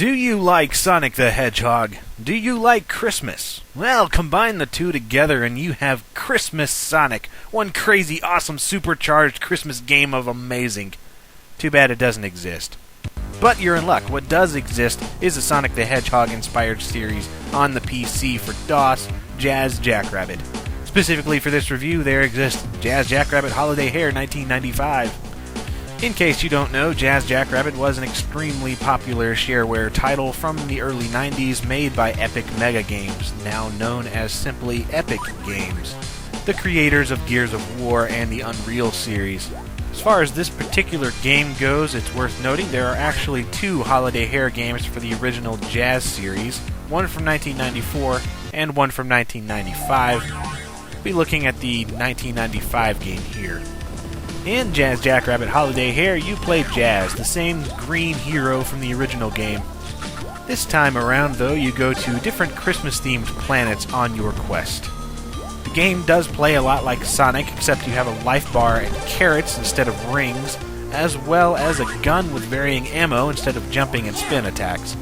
Do you like Sonic the Hedgehog? Do you like Christmas? Well, combine the two together and you have Christmas Sonic, one crazy, awesome, supercharged Christmas game of amazing. Too bad it doesn't exist. But you're in luck. What does exist is a Sonic the Hedgehog-inspired series on the PC for DOS, Jazz Jackrabbit. Specifically for this review, there exists Jazz Jackrabbit Holiday Hair 1995. In case you don't know, Jazz Jackrabbit was an extremely popular shareware title from the early 90s made by Epic Mega Games, now known as simply Epic Games, the creators of Gears of War and the Unreal series. As far as this particular game goes, it's worth noting there are actually two Holiday Hair games for the original Jazz series, one from 1994 and one from 1995. We'll be looking at the 1995 game here. In Jazz Jackrabbit Holiday Hair, you play Jazz, the same green hero from the original game. This time around, though, you go to different Christmas-themed planets on your quest. The game does play a lot like Sonic, except you have a life bar and carrots instead of rings, as well as a gun with varying ammo instead of jumping and spin attacks.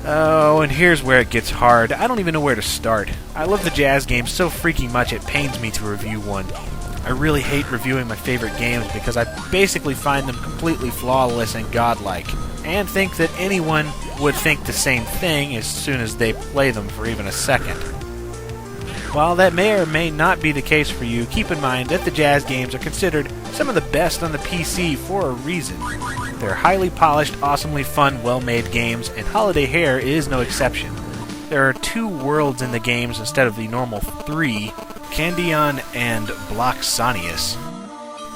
Oh, and here's where it gets hard. I don't even know where to start. I love the Jazz games so freaking much it pains me to review one. I really hate reviewing my favorite games because I basically find them completely flawless and godlike, and think that anyone would think the same thing as soon as they play them for even a second. While that may or may not be the case for you, keep in mind that the Jazz games are considered some of the best on the PC for a reason. They're highly polished, awesomely fun, well-made games, and Holiday Hair is no exception. There are 2 worlds in the games instead of the normal 3, Candion and Bloxonius,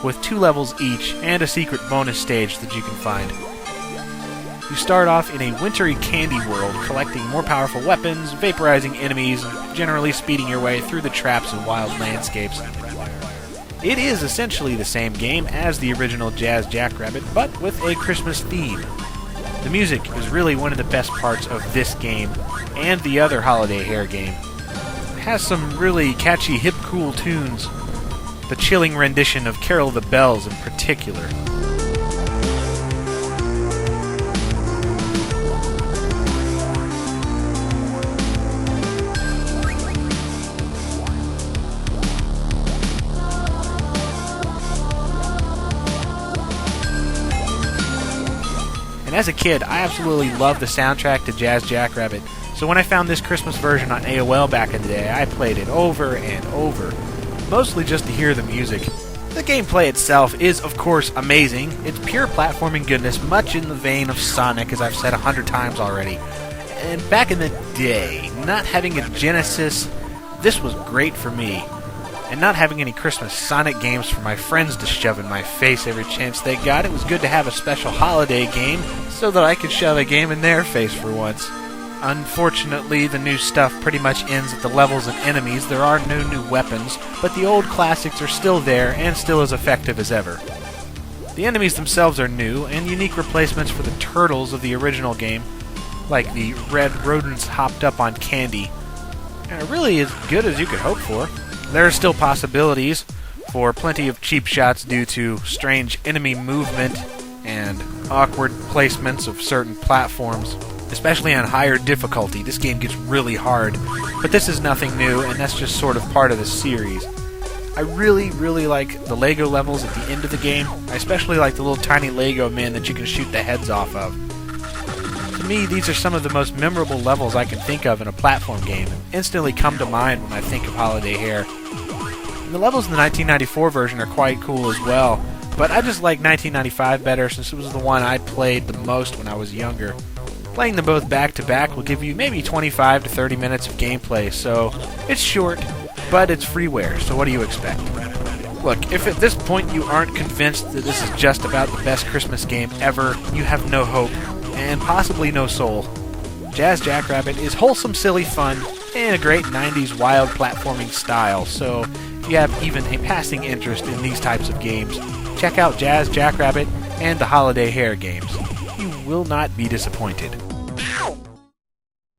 with 2 levels each and a secret bonus stage that you can find. You start off in a wintry candy world, collecting more powerful weapons, vaporizing enemies, and generally speeding your way through the traps and wild landscapes. It is essentially the same game as the original Jazz Jackrabbit, but with a Christmas theme. The music is really one of the best parts of this game and the other Holiday Hair game. It has some really catchy, hip, cool tunes. The chilling rendition of Carol of the Bells in particular. And as a kid, I absolutely loved the soundtrack to Jazz Jackrabbit. So when I found this Christmas version on AOL back in the day, I played it over and over, mostly just to hear the music. The gameplay itself is, of course, amazing. It's pure platforming goodness, much in the vein of Sonic, as I've said 100 times already. And back in the day, not having a Genesis, this was great for me. And not having any Christmas Sonic games for my friends to shove in my face every chance they got, it was good to have a special holiday game so that I could shove a game in their face for once. Unfortunately, the new stuff pretty much ends at the levels and enemies. There are no new weapons, but the old classics are still there and still as effective as ever. The enemies themselves are new, and unique replacements for the turtles of the original game, like the red rodents hopped up on candy, and are really as good as you could hope for. There are still possibilities for plenty of cheap shots due to strange enemy movement and awkward placements of certain platforms. Especially on higher difficulty, this game gets really hard, but this is nothing new, and that's just sort of part of the series. I really, really like the Lego levels at the end of the game. I especially like the little tiny Lego men that you can shoot the heads off of. To me, these are some of the most memorable levels I can think of in a platform game, and instantly come to mind when I think of Holiday Hair. And the levels in the 1994 version are quite cool as well, but I just like 1995 better since it was the one I played the most when I was younger. Playing them both back-to-back will give you maybe 25 to 30 minutes of gameplay, so it's short, but it's freeware, so what do you expect? Look, if at this point you aren't convinced that this is just about the best Christmas game ever, you have no hope, and possibly no soul. Jazz Jackrabbit is wholesome, silly fun, and a great 90s wild platforming style, so if you have even a passing interest in these types of games, check out Jazz Jackrabbit and the Holiday Hair games. You will not be disappointed. Ow!